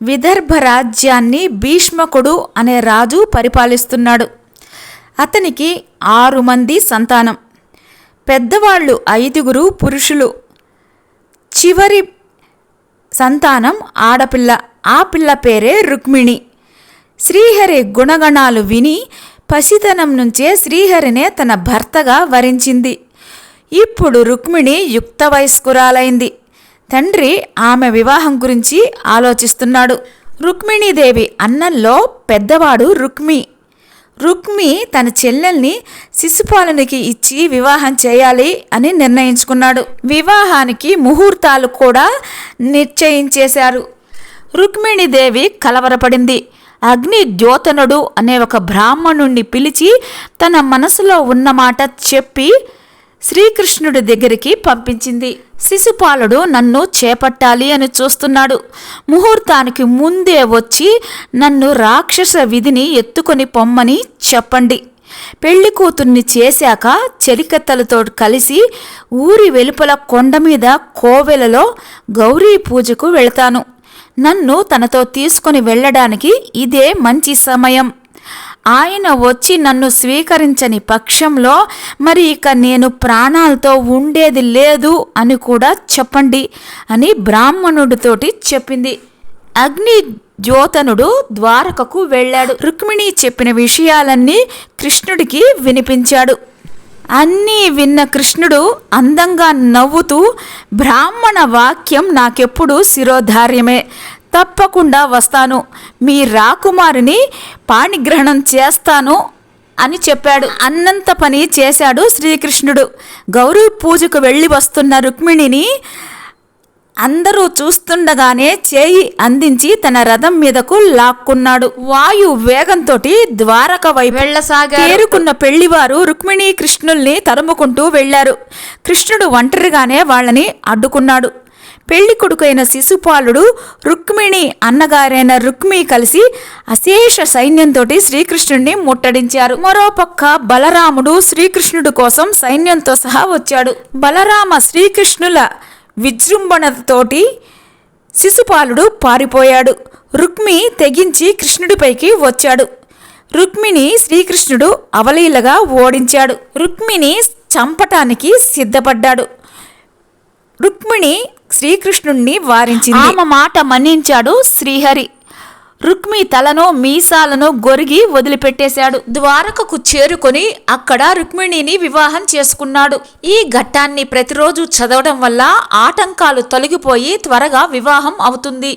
విదర్భ రాజ్యాన్ని భీష్మకుడు అనే రాజు పరిపాలిస్తున్నాడు. అతనికి 6 మంది సంతానం. పెద్దవాళ్ళు 5 పురుషులు. చివరి సంతానం ఆడపిల్ల. ఆ పిల్ల పేరే రుక్మిణి. శ్రీహరి గుణగణాలు విని పసితనం నుంచే శ్రీహరినే తన భర్తగా వరించింది. ఇప్పుడు రుక్మిణి యుక్త వయస్కురాలైంది. తండ్రి ఆమె వివాహం గురించి ఆలోచిస్తున్నాడు. రుక్మిణీదేవి అన్నంలో పెద్దవాడు రుక్మి తన చెల్లెల్ని శిశుపాలునికి ఇచ్చి వివాహం చేయాలి అని నిర్ణయించుకున్నాడు. వివాహానికి ముహూర్తాలు కూడా నిశ్చయించేశారు. రుక్మిణీదేవి కలవరపడింది. అగ్ని ద్యోతనుడు అనే ఒక బ్రాహ్మణుణ్ణి పిలిచి తన మనసులో ఉన్నమాట చెప్పి శ్రీకృష్ణుడి దగ్గరికి పంపించింది. శిశుపాలుడు నన్ను చేపట్టాలి అని చూస్తున్నాడు. ముహూర్తానికి ముందే వచ్చి నన్ను రాక్షస విధిని ఎత్తుకొని పొమ్మని చెప్పండి. పెళ్లి కూతుర్ని చేశాక చెలికత్తలతో కలిసి ఊరి వెలుపల కొండ మీద కోవెలలో గౌరీ పూజకు వెళతాను. నన్ను తనతో తీసుకుని వెళ్ళడానికి ఇదే మంచి సమయం. ఆయన వచ్చి నన్ను స్వీకరించని పక్షంలో మరి ఇక నేను ప్రాణాలతో ఉండేది లేదు అని కూడా చెప్పండి అని బ్రాహ్మణుడితోటి చెప్పింది. అగ్ని ద్యోతనుడు ద్వారకకు వెళ్ళాడు. రుక్మిణి చెప్పిన విషయాలన్నీ కృష్ణుడికి వినిపించాడు. అన్నీ విన్న కృష్ణుడు అందంగా నవ్వుతూ, బ్రాహ్మణ వాక్యం నాకెప్పుడు శిరోధార్యమే, తప్పకుండా వస్తాను, మీ రాకుమారిని పాణిగ్రహణం చేస్తాను అని చెప్పాడు. అన్నంత పని చేశాడు శ్రీకృష్ణుడు. గౌరీ పూజకు వెళ్ళి వస్తున్న రుక్మిణిని అందరూ చూస్తుండగానే చేయి అందించి తన రథం మీదకు లాక్కున్నాడు. వాయు వేగంతో ద్వారక వైపు వెళ్ళసాగారు. తేరుకున్న పెళ్లివారు రుక్మిణి కృష్ణుల్ని తరుముకుంటూ వెళ్లారు. కృష్ణుడు ఒంటరిగానే వాళ్ళని అడ్డుకున్నాడు. పెళ్లి కొడుకైన శిశుపాలుడు, రుక్మిణి అన్నగారైన రుక్మి కలిసి అశేష సైన్యంతో శ్రీకృష్ణుడిని ముట్టడించారు. మరోపక్క బలరాముడు శ్రీకృష్ణుడి కోసం సైన్యంతో సహా వచ్చాడు. బలరామ శ్రీకృష్ణుల విజృంభణతోటి శిశుపాలుడు పారిపోయాడు. రుక్మి తెగించి కృష్ణుడిపైకి వచ్చాడు. రుక్మిని శ్రీకృష్ణుడు అవలీలగా ఓడించాడు. రుక్మిని చంపటానికి సిద్ధపడ్డాడు. రుక్మిణి శ్రీకృష్ణుణ్ణి వారించింది. ఆమె మాట మన్నించాడు శ్రీహరి. రుక్మి తలను మీసాలను గొరిగి వదిలిపెట్టేశాడు. ద్వారకకు చేరుకొని అక్కడ రుక్మిణిని వివాహం చేసుకున్నాడు. ఈ ఘట్టాన్ని ప్రతిరోజు చదవడం వల్ల ఆటంకాలు తొలగిపోయి త్వరగా వివాహం అవుతుంది.